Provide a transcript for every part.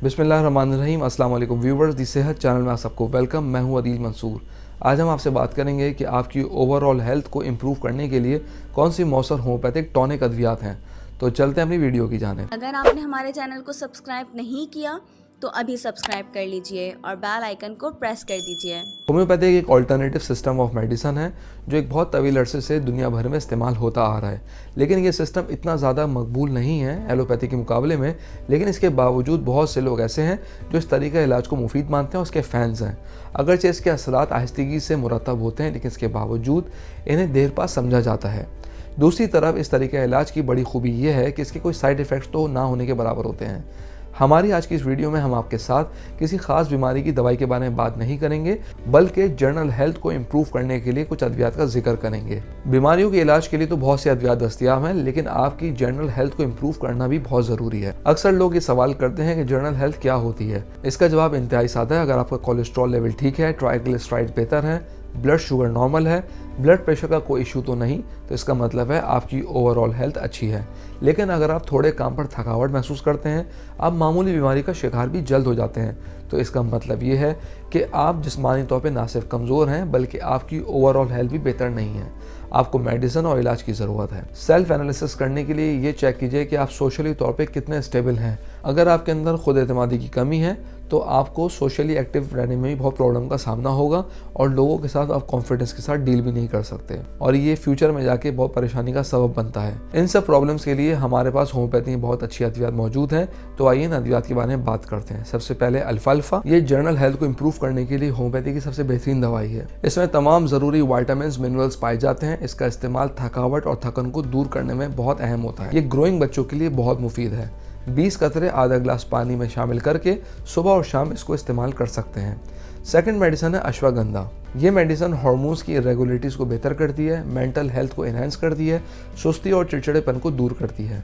बिस्मिल्लाहिर्रहमानिर्रहीम। अस्सलाम वालेकुम व्यूवर्स, दी सेहत चैनल में आप सबको वेलकम। मैं हूं अदील मंसूर। आज हम आपसे बात करेंगे कि आपकी ओवरऑल हेल्थ को इम्प्रूव करने के लिए कौन सी मौसर होम्योपैथिक टॉनिक अद्वियात हैं। तो चलते हैं अपनी वीडियो की जानिब। अगर आपने हमारे चैनल को सब्सक्राइब नहीं किया तो अभी सब्सक्राइब कर लीजिए और बेल आइकन को प्रेस कर दीजिए। होम्योपैथिक एक ऑल्टरनेटिव सिस्टम ऑफ मेडिसन है जो एक बहुत तवील अरसे से दुनिया भर में इस्तेमाल होता आ रहा है। लेकिन ये सिस्टम इतना ज़्यादा मकबूल नहीं है एलोपैथी के मुकाबले में। लेकिन इसके बावजूद बहुत से लोग ऐसे हैं जो इस तरीक़े इलाज को मुफीद मानते हैं और उसके फ़ैन्स हैं। अगरचे इसके असरात आहिस्तगी से मुरतब होते हैं, लेकिन इसके बावजूद इन्हें देर पास समझा जाता है। दूसरी तरफ इस तरीके इलाज की बड़ी खूबी यह है कि इसके कोई साइड इफ़ेक्ट्स तो ना होने के बराबर होते हैं। हमारी आज की इस वीडियो में हम आपके साथ किसी खास बीमारी की दवाई के बारे में बात नहीं करेंगे, बल्कि जनरल हेल्थ को इम्प्रूव करने के लिए कुछ अद्वियात का जिक्र करेंगे। बीमारियों के इलाज के लिए तो बहुत से अद्वियात दस्तयाब हैं, लेकिन आपकी जनरल हेल्थ को इम्प्रूव करना भी बहुत ज़रूरी है। अक्सर लोग ये सवाल करते हैं कि जनरल हेल्थ क्या होती है। इसका जवाब इंतहाई सादा है। अगर आपका कोलेस्ट्रॉल लेवल ठीक है, ट्राइग्लिसराइड बेहतर है, ब्लड शुगर नॉर्मल है, ब्लड प्रेशर का कोई इशू तो नहीं, तो इसका मतलब है आपकी ओवरऑल हेल्थ अच्छी है। लेकिन अगर आप थोड़े काम पर थकावट महसूस करते हैं, आप मामूली बीमारी का शिकार भी जल्द हो जाते हैं, तो इसका मतलब ये है कि आप जिस्मानी तौर पे ना सिर्फ कमज़ोर हैं, बल्कि आपकी ओवरऑल हेल्थ भी बेहतर नहीं है। आपको मेडिसिन और इलाज की ज़रूरत है। सेल्फ एनालिसिस करने के लिए ये चेक कीजिए कि आप सोशली तौर पे कितने स्टेबल हैं। अगर आपके अंदर खुद एतमादी की कमी है तो आपको सोशली एक्टिव रहने में भी बहुत प्रॉब्लम का सामना होगा और लोगों के साथ आप कॉन्फिडेंस के साथ डील भी नहीं कर सकते और ये फ्यूचर में जाके बहुत परेशानी का सबब बनता है। इन सब प्रॉब्लम्स के लिए हमारे पास होम्योपैथी में बहुत अच्छी अद्वियात मौजूद हैं। तो आइए इन अद्वियात के बारे में बात करते हैं। सबसे पहले अल्फाल्फा। ये जनरल हेल्थ को इम्प्रूव करने के लिए होम्योपैथी की सबसे बेहतरीन दवाई है। इसमें तमाम ज़रूरी वाइटामिन मिनरल्स पाए जाते हैं। इसका इस्तेमाल थकावट और थकन को दूर करने में बहुत अहम होता है। ये ग्रोइंग बच्चों के लिए बहुत मुफीद है। 20 कतरे आधा ग्लास पानी में शामिल करके सुबह और शाम इसको इस्तेमाल कर सकते हैं। सेकंड मेडिसिन है अश्वगंधा। ये मेडिसिन हार्मोन्स की इरेगुलरिटीज़ को बेहतर करती है, मेंटल हेल्थ को एनहांस करती है, सुस्ती और चिड़चिड़ेपन को दूर करती है।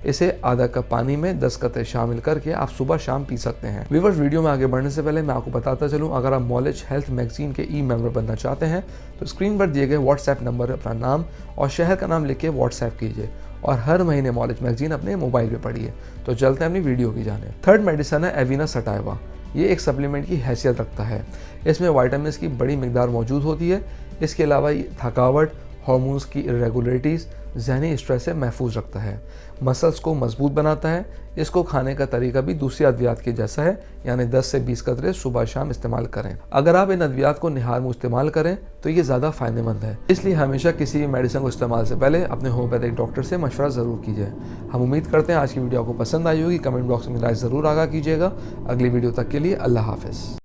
इसे आधा कप पानी में 10 कतरे शामिल करके आप सुबह शाम पी सकते हैं। व्यूअर्स, वीडियो में आगे बढ़ने से पहले मैं आपको बताता चलूं, अगर आप नॉलेज हेल्थ मैगजीन के मेंबर बनना चाहते हैं तो स्क्रीन पर दिए गए व्हाट्सएप नंबर पर अपना नाम और शहर का नाम लिख के व्हाट्सएप कीजिए और हर महीने नॉलेज मैगजीन अपने मोबाइल पे पढ़िए। तो चलते हैं अपनी वीडियो की जाने। थर्ड मेडिसिन है एविना सटाइवा। ये एक सप्लीमेंट की हैसियत रखता है। इसमें विटामिन की बड़ी मिकदार मौजूद होती है। इसके अलावा ये थकावट, हार्मोन्स की इरेगुलरिटीज़, जहनी स्ट्रेस से महफूज रखता है, मसल्स को मजबूत बनाता है। इसको खाने का तरीका भी दूसरी अद्वियात के जैसा है, यानी 10 से 20 कतरे सुबह शाम इस्तेमाल करें। अगर आप इन अद्वियात को निहार मुँह इस्तेमाल करें तो ये ज़्यादा फ़ायदेमंद है। इसलिए हमेशा किसी भी मेडिसिन को इस्तेमाल से पहले अपने होम्योपैथिक डॉक्टर से मशवरा ज़रूर कीजिए। हम उम्मीद करते हैं आज की वीडियो आपको पसंद आई होगी। कमेंट बॉक्स में राय ज़रूर आगाह कीजिएगा। अगली वीडियो तक के लिए अल्लाह हाफ़िज़।